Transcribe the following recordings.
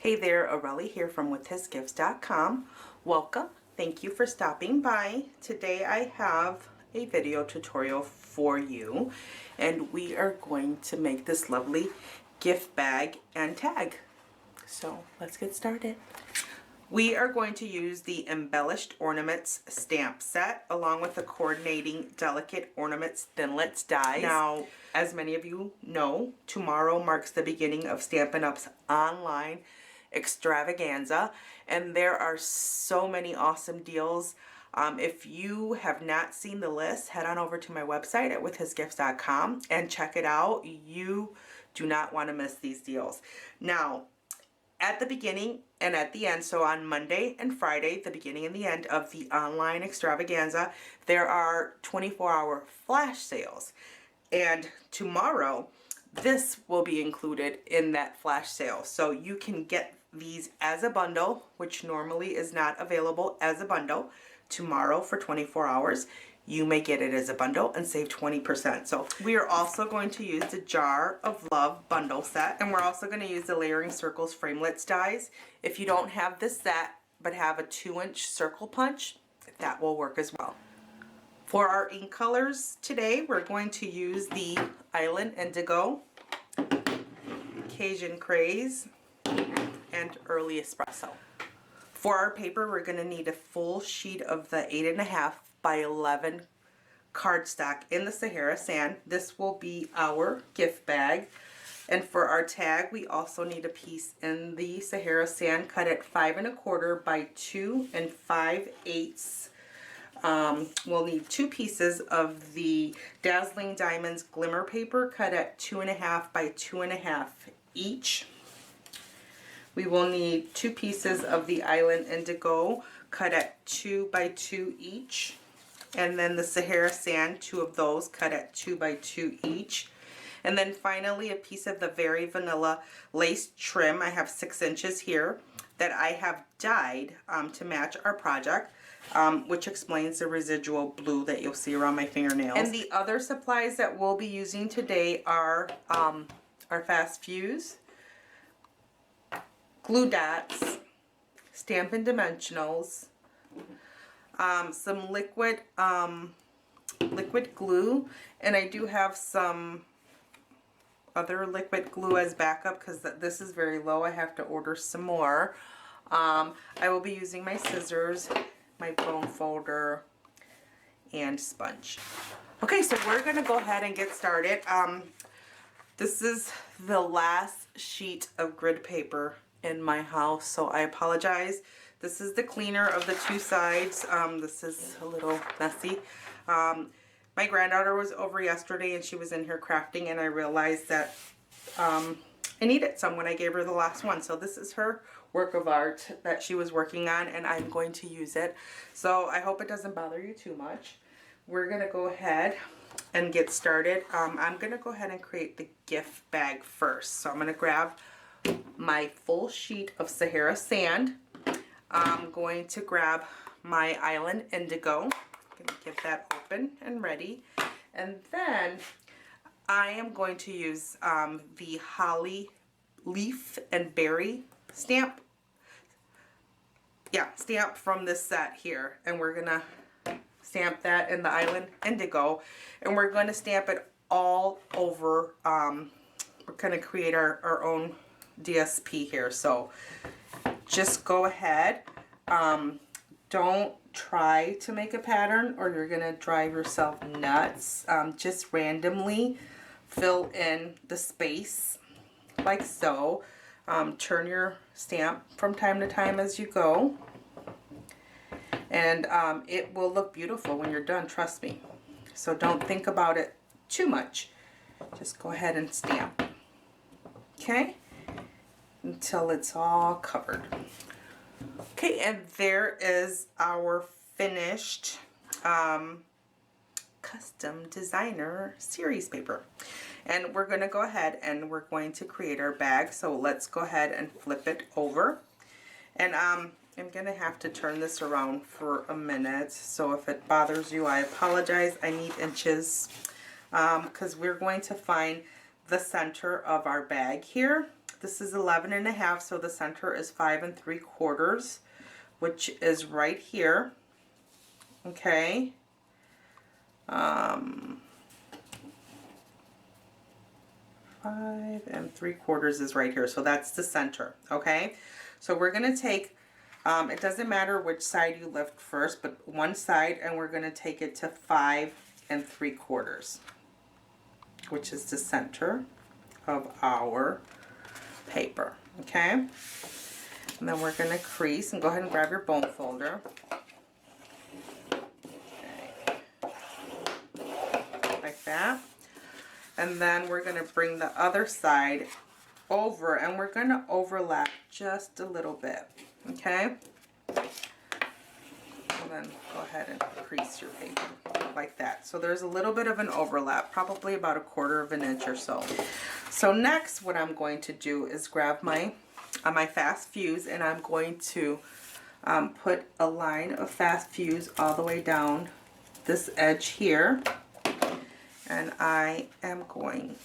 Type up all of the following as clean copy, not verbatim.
Hey there, Aurelie here from withhisgifts.com. Welcome. Thank you for stopping by. Today I have a video tutorial for you, and we are going to make this lovely gift bag and tag. So let's get started. We are going to use the Embellished Ornaments stamp set along with the coordinating Delicate Ornaments Thinlits dies. Now, as many of you know, tomorrow marks the beginning of Stampin' Up's online Extravaganza, and there are so many awesome deals. If you have not seen the list, head on over to my website at withhisgifts.com and check it out. You do not want to miss these deals. Now, at the beginning and at the end, so on Monday and Friday, the beginning and the end of the online Extravaganza, there are 24-hour flash sales. And tomorrow, this will be included in that flash sale. So you can get these as a bundle, which normally is not available as a bundle. Tomorrow for 24 hours, you may get it as a bundle and save 20%. So we are also going to use the Jar of Love bundle set, and we're also going to use the Layering Circles Framelits dies. If you don't have this set but have a 2-inch circle punch, that will work as well. For our ink colors today, we're going to use the Island Indigo, Cajun Craze, and Early Espresso. For our paper, we're going to need a full sheet of the 8.5 by 11 cardstock in the Sahara Sand. This will be our gift bag. And for our tag, we also need a piece in the Sahara Sand cut at 5 1/4 by 2 5/8. We'll need 2 pieces of the Dazzling Diamonds Glimmer Paper cut at 2.5 by 2.5 each. We will need 2 pieces of the Island Indigo cut at 2 by 2 each. And then the Sahara Sand, 2 of those cut at 2 by 2 each. And then finally a piece of the Very Vanilla lace trim. I have 6 inches here that I have dyed to match our project, which explains the residual blue that you'll see around my fingernails. And the other supplies that we'll be using today are our fast fuse, glue dots, Stampin' dimensionals, some liquid glue, and I do have some other liquid glue as backup because this is very low. I have to order some more. I will be using my scissors, my bone folder, and sponge. Okay, so we're going to go ahead and get started. This is the last sheet of grid paper in my house, so I apologize. This is the cleaner of the 2 sides. This is a little messy. My granddaughter was over yesterday and she was in here crafting, and I realized that I needed some when I gave her the last one. So this is her work of art that she was working on, and I'm going to use it. So I hope it doesn't bother you too much. We're going to go ahead and get started. I'm going to go ahead and create the gift bag first. So I'm going to grab my full sheet of Sahara Sand. I'm going to grab my Island Indigo. I'm going to get that open and ready. And then I am going to use the Holly Leaf and Berry stamp. Yeah, stamp from this set here. And we're going to stamp that in the Island Indigo. And we're going to stamp it all over. We're going to create our own DSP here. So just go ahead. Don't try to make a pattern or you're going to drive yourself nuts. Just randomly fill in the space like so. Turn your stamp from time to time as you go. And it will look beautiful when you're done, trust me. So don't think about it too much. Just go ahead and stamp. Okay? Until it's all covered. Okay, and there is our finished custom designer series paper. And we're going to go ahead and we're going to create our bag. So let's go ahead and flip it over. And I'm going to have to turn this around for a minute. So if it bothers you, I apologize. I need inches because we're going to find the center of our bag here. This is 11.5, so the center is 5 3/4, which is right here. Okay. 5 3/4 is right here, so that's the center. Okay, so we're gonna take, it doesn't matter which side you lift first, but one side, and we're gonna take it to 5 3/4, which is the center of our paper. Okay, and then we're gonna crease, and go ahead and grab your bone folder. Okay. Like that. And then we're going to bring the other side over, and we're going to overlap just a little bit, okay? And then go ahead and crease your paper like that. So there's a little bit of an overlap, probably about 1/4 inch or so. So next, what I'm going to do is grab my fast fuse, and I'm going to put a line of fast fuse all the way down this edge here. And I am going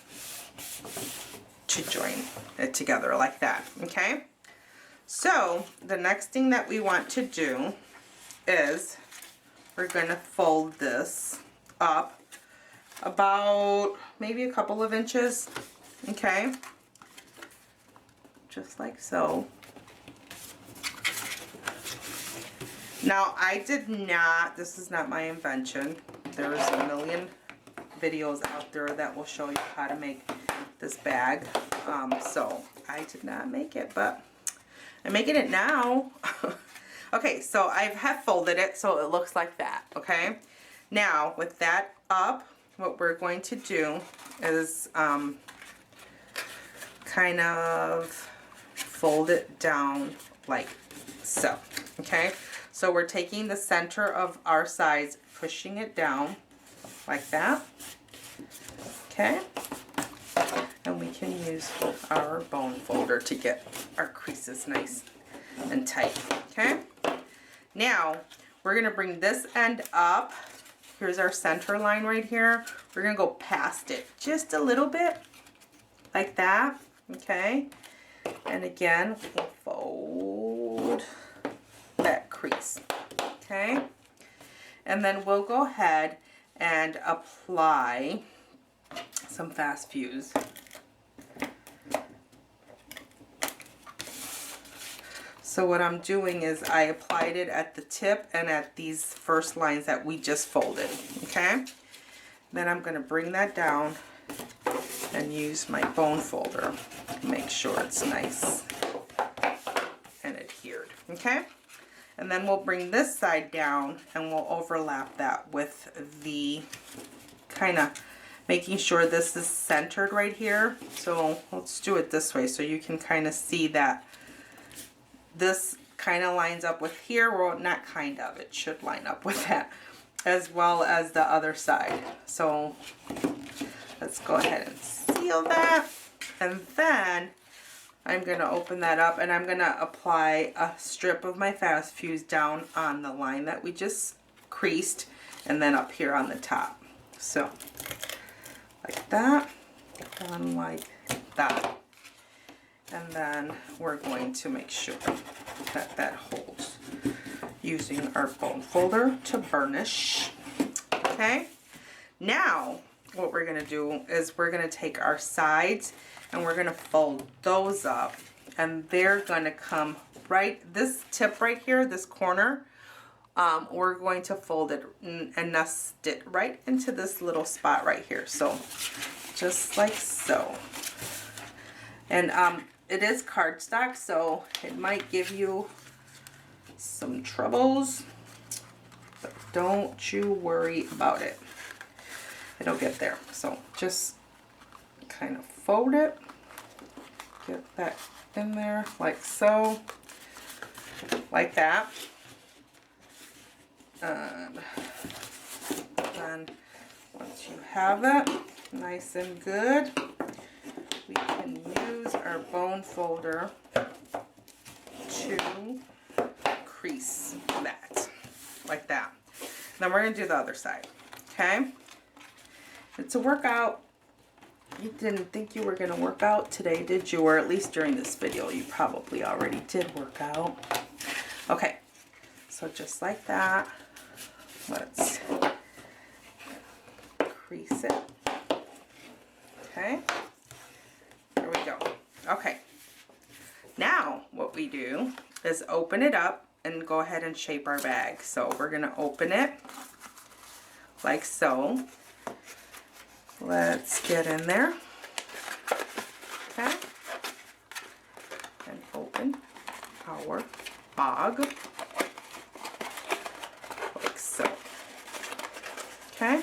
to join it together like that, okay? So the next thing that we want to do is we're going to fold this up about maybe a couple of inches, okay? Just like so. Now I did not, this is not my invention. There's a million videos out there that will show you how to make this bag. So I did not make it, but I'm making it now. Okay, so I have folded it so it looks like that, okay? Now with that up, what we're going to do is kind of fold it down like so, okay? So we're taking the center of our sides, pushing it down like that, okay? And we can use our bone folder to get our creases nice and tight, okay? Now, we're gonna bring this end up. Here's our center line right here. We're gonna go past it just a little bit, like that, okay? And again, we'll fold that crease, okay? And then we'll go ahead and apply some fast fuse. So what I'm doing is I applied it at the tip and at these first lines that we just folded, okay? Then I'm going to bring that down and use my bone folder to make sure it's nice and adhered, okay? And then we'll bring this side down and we'll overlap that with the kind of making sure this is centered right here. So let's do it this way so you can kind of see that this kind of lines up with here. Well, not kind of, it should line up with that, as well as the other side. So let's go ahead and seal that. And then I'm going to open that up and I'm going to apply a strip of my fast fuse down on the line that we just creased, and then up here on the top. So like that, and like that. And then we're going to make sure that that holds using our bone folder to burnish. Okay, now what we're going to do is we're going to take our sides and we're going to fold those up, and they're going to come right, this tip right here, this corner, we're going to fold it and nest it right into this little spot right here. So just like so. And it is cardstock, so it might give you some troubles, but don't you worry about it. It'll get there. So just kind of fold it, get that in there like so, like that. And then once you have it nice and good, we can use our bone folder to crease that, like that. Then we're going to do the other side, okay? It's a workout. You didn't think you were going to work out today, did you? Or at least during this video, you probably already did work out. Okay, so just like that, let's crease it. Okay, there we go. Okay, now what we do is open it up and go ahead and shape our bag. So we're going to open it like so. Let's get in there. Okay, and open our bag like so. Okay,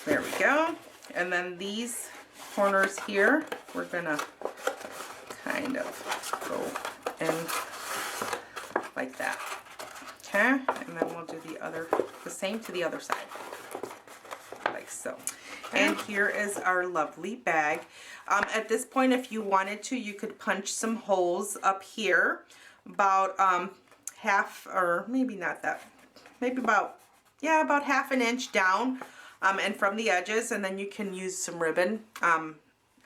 there we go. And then these corners here, we're gonna kind of go in like that. Okay, and then we'll do the same to the other side, like so. And here is our lovely bag. At this point, if you wanted to, you could punch some holes up here, about half, or maybe not that, maybe about, yeah, about half an inch down, and from the edges, and then you can use some ribbon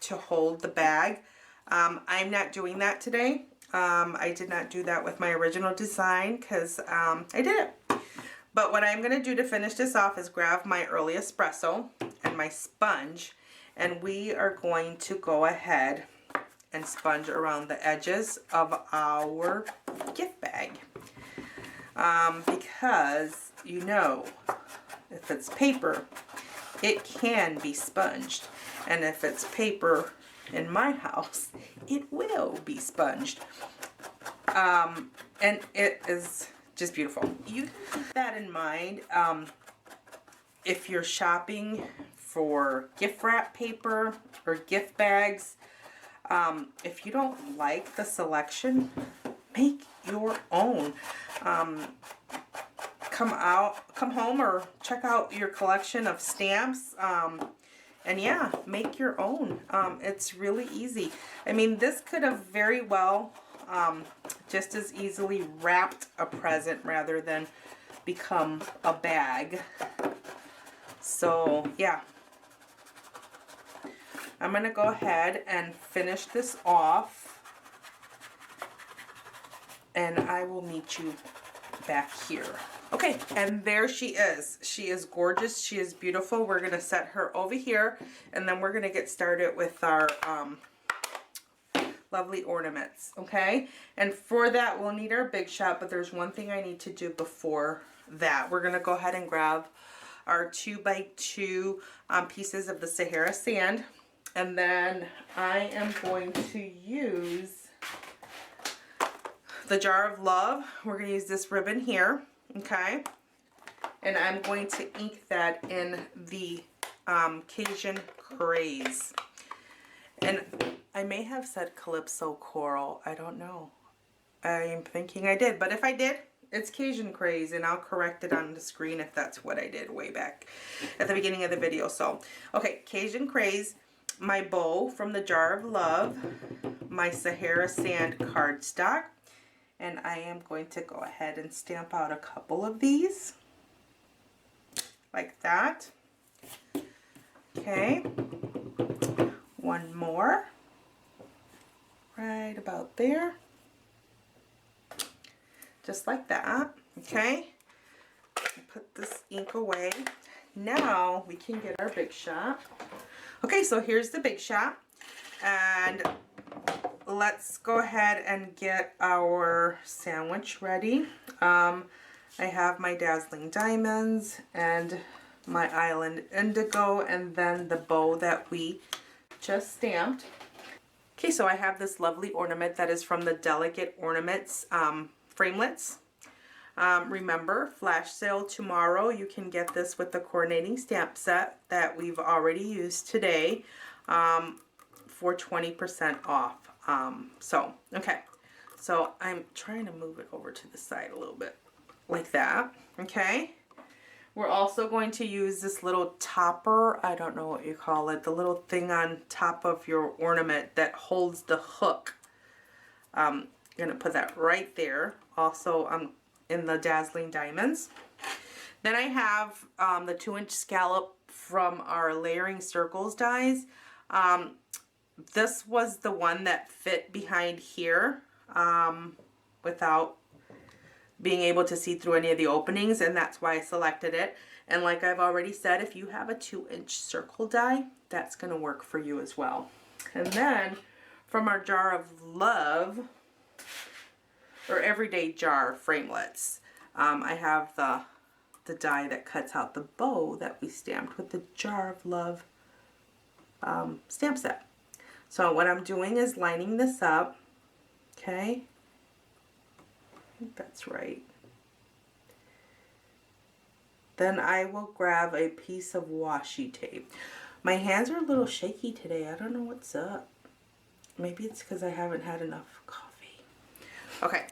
to hold the bag. I'm not doing that today. I did not do that with my original design because I did it. But what I'm going to do to finish this off is grab my early espresso and my sponge, and we are going to go ahead and sponge around the edges of our gift bag. Because, you know, if it's paper, it can be sponged. And if it's paper in my house, it will be sponged. And it is just beautiful. You keep that in mind if you're shopping for gift wrap paper or gift bags. If you don't like the selection, make your own. Come home or check out your collection of stamps, and yeah, make your own. It's really easy. I mean, this could have very well just as easily wrapped a present rather than become a bag. So yeah, I'm gonna go ahead and finish this off, and I will meet you back here. Okay, and there she is. She is gorgeous. She is beautiful. We're gonna set her over here, and then we're gonna get started with our lovely ornaments. Okay, and for that we'll need our big shot, but there's one thing I need to do before that. We're gonna go ahead and grab our 2x2 pieces of the Sahara Sand, and then I am going to use the Jar of Love. We're going to use this ribbon here, okay? And I'm going to ink that in the Cajun Craze. And I may have said Calypso Coral. I don't know. I'm thinking I did, but if I did, it's Cajun Craze, and I'll correct it on the screen if that's what I did way back at the beginning of the video. So, okay, Cajun Craze, my bow from the Jar of Love, my Sahara Sand Cardstock, and I am going to go ahead and stamp out a couple of these, like that. Okay, one more, right about there. Just like that, okay? Put this ink away. Now we can get our big shot. Okay, so here's the big shot. And let's go ahead and get our sandwich ready. I have my Dazzling Diamonds and my Island Indigo, and then the bow that we just stamped. Okay, so I have this lovely ornament that is from the Delicate Ornaments Framelits. Remember, flash sale tomorrow. You can get this with the coordinating stamp set that we've already used today for 20% off. Okay. So I'm trying to move it over to the side a little bit like that. Okay. We're also going to use this little topper. I don't know what you call it. The little thing on top of your ornament that holds the hook. I'm going to put that right there. Also in the Dazzling Diamonds. Then I have the 2-inch scallop from our layering circles dies. This was the one that fit behind here without being able to see through any of the openings, and that's why I selected it. And like I've already said, if you have a 2-inch circle die, that's going to work for you as well. And then from our jar of love, or everyday jar Framelits, I have the die that cuts out the bow that we stamped with the jar of love stamp set. So what I'm doing is lining this up, okay? I think that's right. Then I will grab a piece of washi tape. My hands are a little shaky today. I don't know what's up. Maybe it's because I haven't had enough coffee. Okay,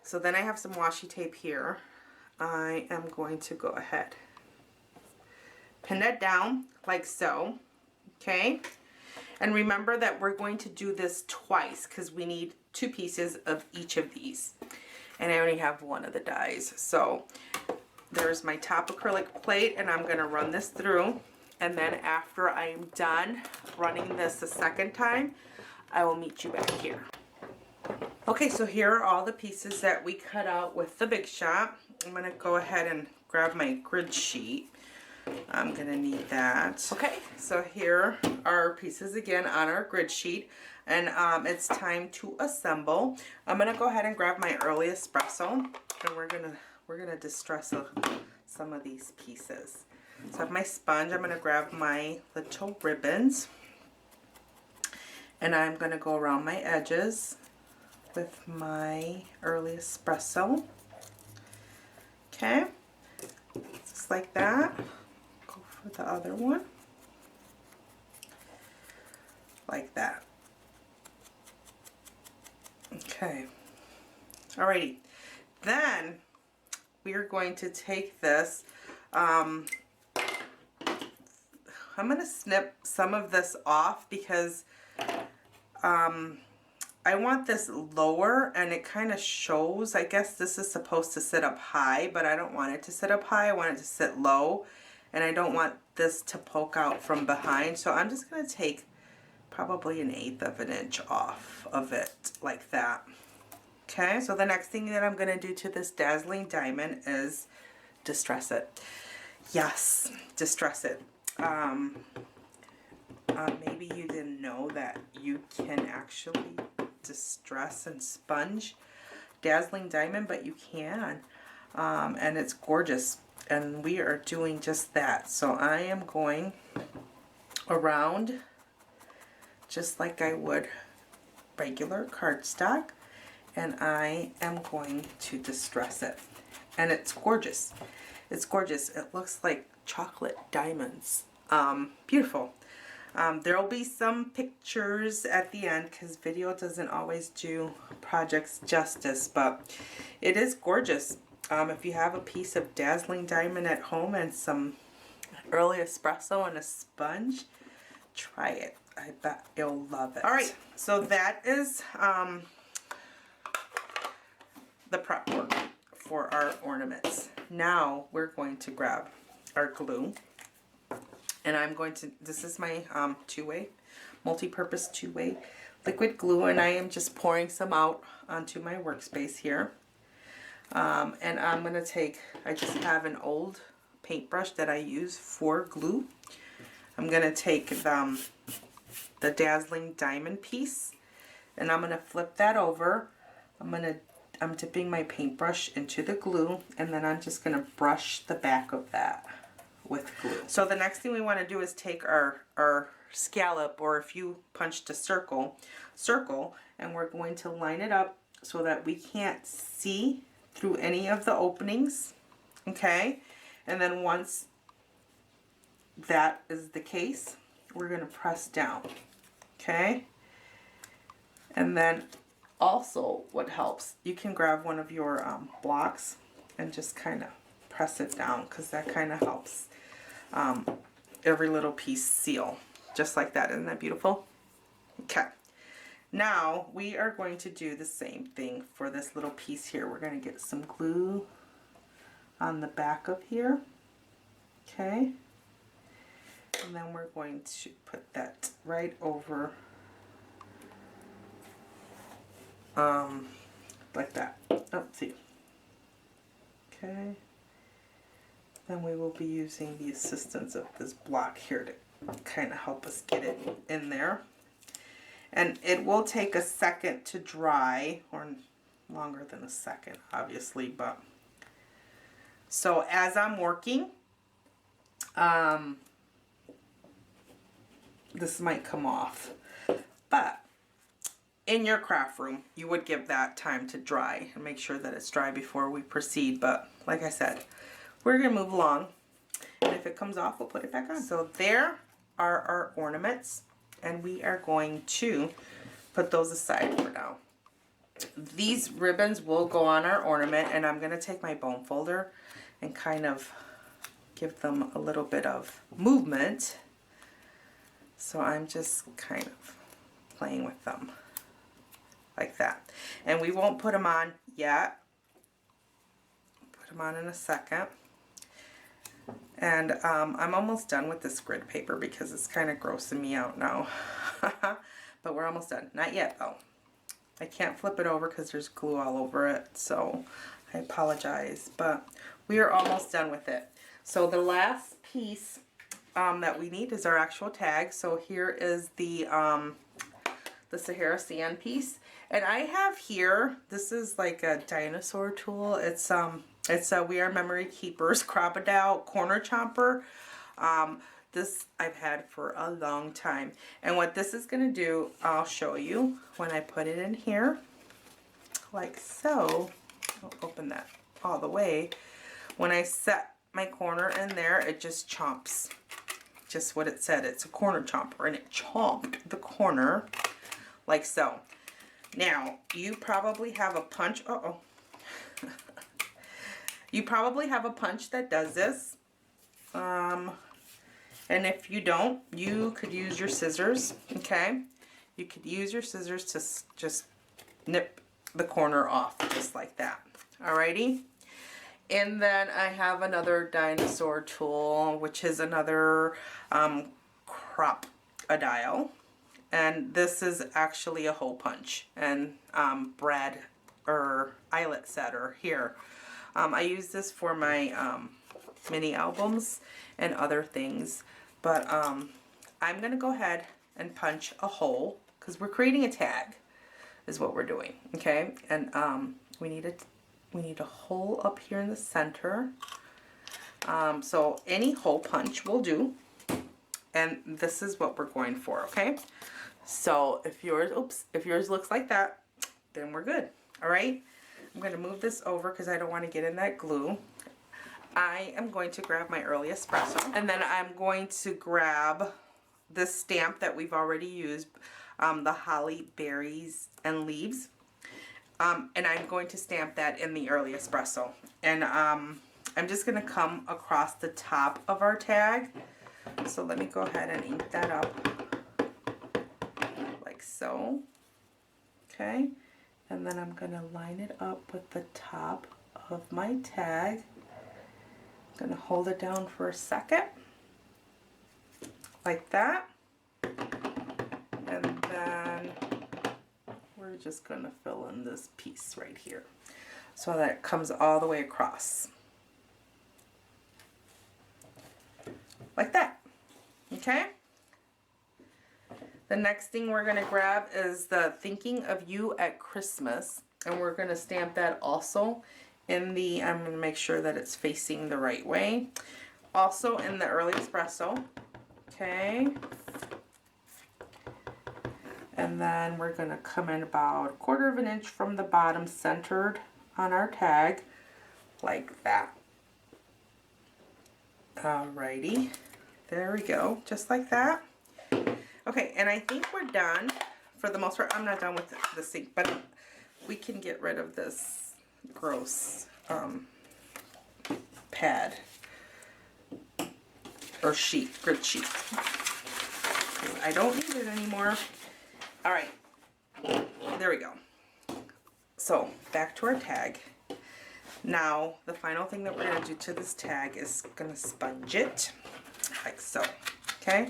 so then I have some washi tape here. I am going to go ahead, pin that down like so, okay? And remember that we're going to do this twice because we need 2 pieces of each of these. And I only have one of the dies. So there's my top acrylic plate, and I'm going to run this through. And then after I'm done running this a second time, I will meet you back here. Okay, so here are all the pieces that we cut out with the Big Shot. I'm going to go ahead and grab my grid sheet. I'm going to need that. Okay, so here are pieces again on our grid sheet, and it's time to assemble. I'm going to go ahead and grab my early espresso, and we're gonna distress some of these pieces. So I have my sponge. I'm going to grab my little ribbons, and I'm going to go around my edges with my early espresso. Okay, just like that. Go for the other one, like that. Okay, alrighty. Then we are going to take this. I'm going to snip some of this off because I want this lower, and it kind of shows. I guess this is supposed to sit up high, but I don't want it to sit up high. I want it to sit low, and I don't want this to poke out from behind. So I'm just going to take probably 1/8 of an inch off of it like that. Okay, so the next thing that I'm going to do to this Dazzling Diamond is distress it. Yes, distress it. Maybe you didn't know that you can actually distress and sponge Dazzling Diamond, but you can. And it's gorgeous. And we are doing just that. So I am going around just like I would regular cardstock, and I am going to distress it. And it's gorgeous. It's gorgeous. It looks like chocolate diamonds. Beautiful. There will be some pictures at the end because video doesn't always do projects justice, but it is gorgeous. If you have a piece of Dazzling Diamond at home and some early espresso and a sponge, try it. I bet you'll love it. Alright, so that is the prep work for our ornaments. Now we're going to grab our glue, and I'm going to, this is my two-way, multi-purpose two-way liquid glue, and I am just pouring some out onto my workspace here. And I'm going to take, I just have an old paintbrush that I use for glue. I'm going to take the Dazzling Diamond piece, and I'm going to flip that over. I'm dipping my paintbrush into the glue, and then I'm just going to brush the back of that with glue. So the next thing we want to do is take our scallop, or if you punched a circle, and we're going to line it up so that we can't see through any of the openings, okay? And then once that is the case, we're going to press down, okay? And then also what helps, you can grab one of your blocks and just kind of press it down, because that kind of helps every little piece seal, just like that. Isn't that beautiful? Okay. Now we are going to do the same thing for this little piece here. We're going to get some glue on the back of here, okay? And then we're going to put that right over like that. Let's see. Okay. Then we will be using the assistance of this block here to kind of help us get it in there. And it will take a second to dry, or longer than a second, obviously, but so as I'm working, this might come off, but in your craft room, you would give that time to dry and make sure that it's dry before we proceed. But like I said, we're gonna move along, and if it comes off, we'll put it back on. So there are our ornaments, and we are going to put those aside for now. These ribbons will go on our ornament, and I'm gonna take my bone folder and kind of give them a little bit of movement. So I'm just kind of playing with them like that. And we won't put them on yet. Put them on in a second. And I'm almost done with this grid paper because it's kind of grossing me out now. But we're almost done. Not yet though. I can't flip it over because there's glue all over it. So I apologize. But we are almost done with it. So the last piece that we need is our actual tag. So here is the Sahara Sand piece. And I have here, this is like a dinosaur tool. It's a We Are Memory Keepers Crocodile Corner Chomper. This I've had for a long time. And what this is going to do, I'll show you when I put it in here. Like so. I'll open that all the way. When I set my corner in there, it just chomps. Just what it said. It's a corner chomper, and it chomped the corner like so. Now, you probably have a punch. Uh-oh. You probably have a punch that does this. And if you don't, you could use your scissors, okay? You could use your scissors to just nip the corner off, just like that. Alrighty? And then I have another dinosaur tool, which is another crop-a-dial. And this is actually a hole punch. And brad or eyelet setter here. I use this for my mini albums and other things. But I'm going to go ahead and punch a hole because we're creating a tag is what we're doing. Okay? And we need a hole up here in the center. So any hole punch will do. And this is what we're going for, okay? So if yours looks like that, then we're good. All right? I'm going to move this over because I don't want to get in that glue. I am going to grab my early espresso, and then I'm going to grab this stamp that we've already used, the holly berries and leaves. And I'm going to stamp that in the early espresso. And I'm just going to come across the top of our tag. So let me go ahead and ink that up like so. Okay. And then I'm going to line it up with the top of my tag. I'm going to hold it down for a second. Like that. And then we're just going to fill in this piece right here so that it comes all the way across. Like that. Okay? The next thing we're going to grab is the Thinking of You at Christmas. And we're going to stamp that also in the, I'm going to make sure that it's facing the right way. Also in the early espresso. Okay. And then we're going to come in about 1/4 of an inch from the bottom, centered on our tag, like that. Alrighty. There we go. Just like that. Okay, and I think we're done for the most part. I'm not done with the ink, but we can get rid of this gross pad or sheet, grid sheet. I don't need it anymore. All right, there we go. So back to our tag. Now the final thing that we're going to do to this tag is going to sponge it like so. Okay,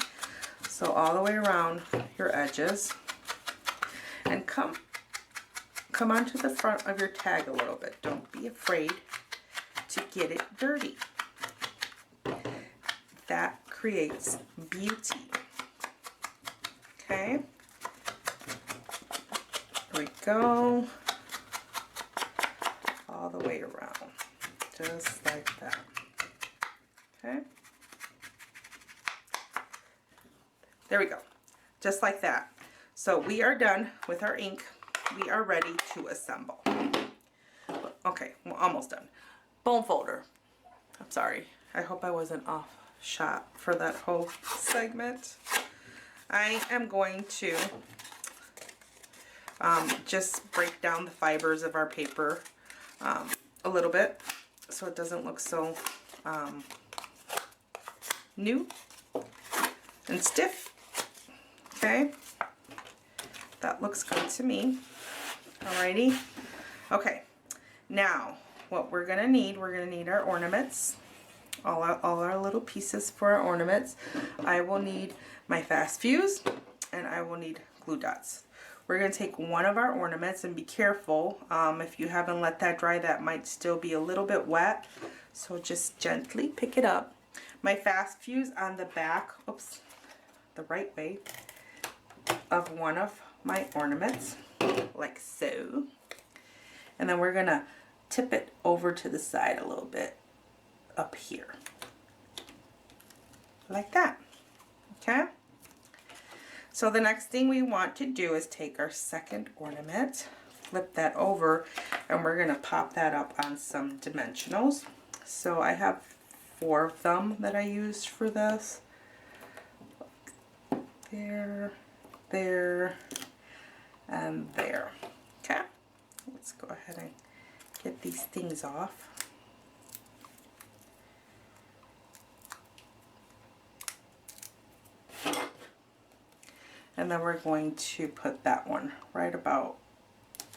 so all the way around your edges, and come onto the front of your tag a little bit. Don't be afraid to get it dirty. That creates beauty. Okay, there we go, all the way around, just like that. Okay, there we go, just like that. So we are done with our ink. We are ready to assemble. Okay, we're almost done. Bone folder. I'm sorry. I hope I wasn't off shot for that whole segment. I am going to just break down the fibers of our paper a little bit so it doesn't look so new and stiff. Okay, that looks good to me. Alrighty. Okay, now what we're gonna need our ornaments, all our little pieces for our ornaments. I will need my fast fuse, and I will need glue dots. We're going to take one of our ornaments, and be careful, if you haven't let that dry, that might still be a little bit wet, so just gently pick it up. My fast fuse on the back, oops, the right way, of one of my ornaments, like so. And then we're going to tip it over to the side a little bit up here, like that. Okay, so the next thing we want to do is take our second ornament, flip that over, and we're going to pop that up on some dimensionals. So I have 4 of them that I used for this. There, there, and there. Okay, let's go ahead and get these things off. And then we're going to put that one right about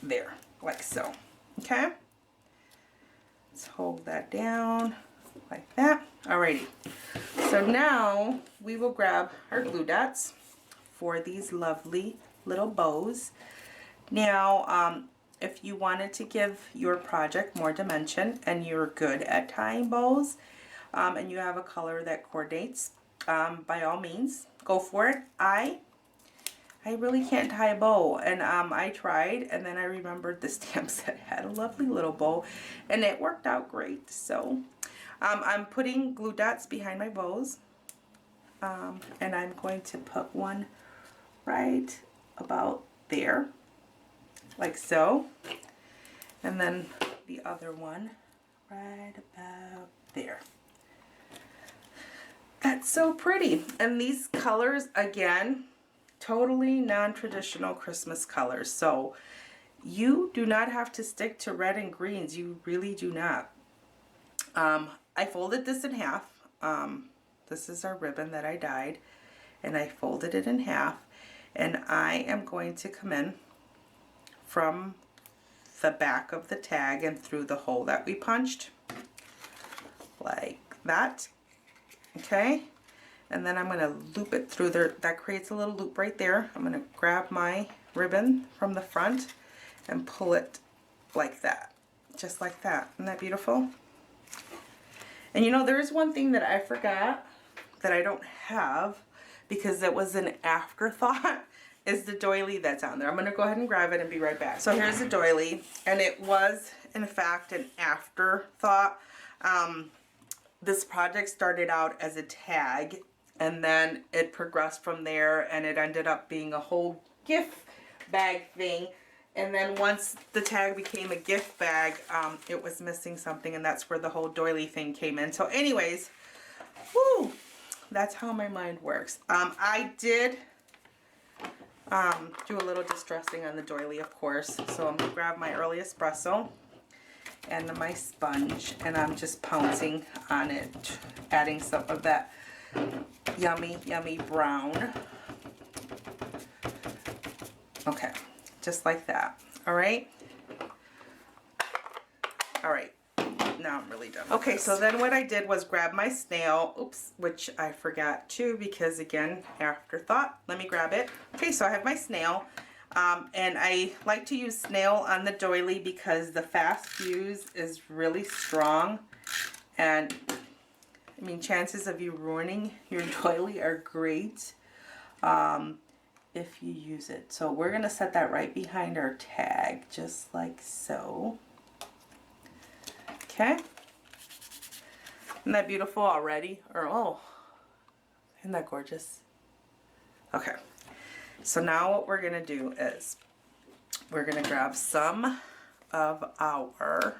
there, like so. Okay? Let's hold that down like that. Alrighty. So now we will grab our glue dots for these lovely little bows. Now, if you wanted to give your project more dimension and you're good at tying bows, and you have a color that coordinates, by all means, go for it. I really can't tie a bow, and I tried, and then I remembered the stamp set had a lovely little bow, and it worked out great. So I'm putting glue dots behind my bows, and I'm going to put one right about there, like so, and then the other one right about there. That's so pretty. And these colors, again, totally non-traditional Christmas colors. So you do not have to stick to red and greens. You really do not. I folded this in half. This is our ribbon that I dyed, and I folded it in half, and I am going to come in from the back of the tag and through the hole that we punched, like that. Okay, and then I'm going to loop it through there. That creates a little loop right there. I'm going to grab my ribbon from the front and pull it like that, just like that. Isn't that beautiful? And you know, there is one thing that I forgot that I don't have because it was an afterthought, is the doily that's on there. I'm going to go ahead and grab it and be right back. So here's the doily, and it was in fact an afterthought. This project started out as a tag, and then it progressed from there, and it ended up being a whole gift bag thing. And then once the tag became a gift bag, it was missing something, and that's where the whole doily thing came in. So anyways, whoo, that's how my mind works. I did do a little distressing on the doily, of course. So I'm going to grab my early espresso and my sponge, and I'm just pouncing on it, adding some of that yummy, yummy brown. Okay, just like that. All right. All right. now I'm really done with this. So then what I did was grab my snail, oops, which I forgot too, because again, afterthought, let me grab it. Okay, so I have my snail, and I like to use snail on the doily because the fast fuse is really strong, and I mean, chances of you ruining your doily are great if you use it. So we're gonna set that right behind our tag, just like so. Okay. Isn't that beautiful already? Or, oh, isn't that gorgeous? Okay. So now what we're gonna do is we're gonna grab some of our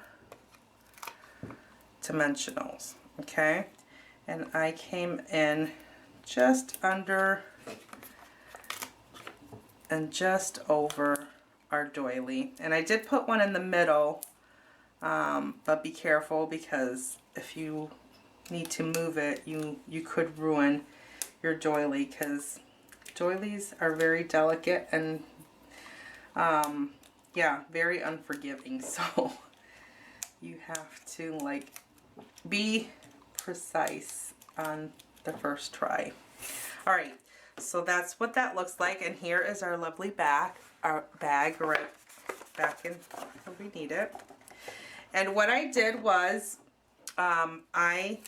dimensionals, okay? And I came in just under and just over our doily. And I did put one in the middle, but be careful, because if you need to move it, you could ruin your doily, because doilies are very delicate and yeah, very unforgiving. So you have to like be precise on the first try. All right, so that's what that looks like, and here is our lovely bag right back in where we need it. And what I did was I,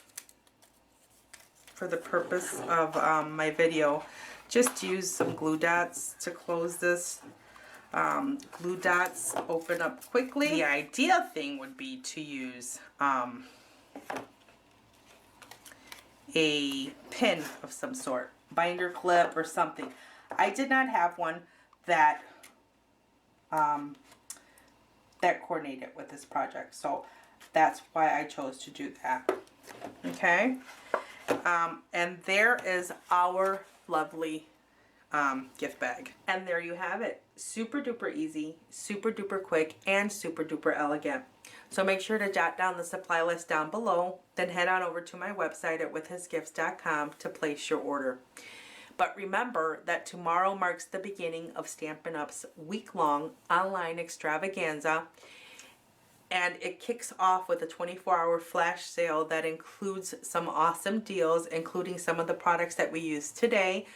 for the purpose of my video, just used some glue dots to close this. Glue dots open up quickly. The ideal thing would be to use a pin of some sort, binder clip or something. I did not have one that that coordinated with this project, so that's why I chose to do that. Okay, and there is our lovely gift bag, and there you have it. Super duper easy, super duper quick, and super duper elegant. So make sure to jot down the supply list down below, then head on over to my website at withhisgifts.com to place your order. But remember that tomorrow marks the beginning of Stampin' Up's week-long online extravaganza, and it kicks off with a 24-hour flash sale that includes some awesome deals, including some of the products that we use today.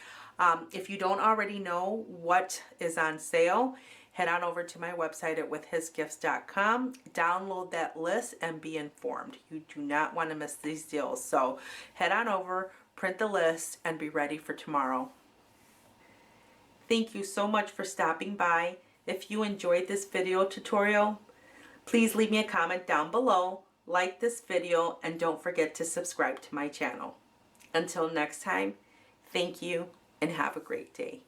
If you don't already know what is on sale, head on over to my website at withhisgifts.com, download that list, and be informed. You do not want to miss these deals. So head on over, print the list, and be ready for tomorrow. Thank you so much for stopping by. If you enjoyed this video tutorial, please leave me a comment down below, like this video, and don't forget to subscribe to my channel. Until next time, thank you and have a great day.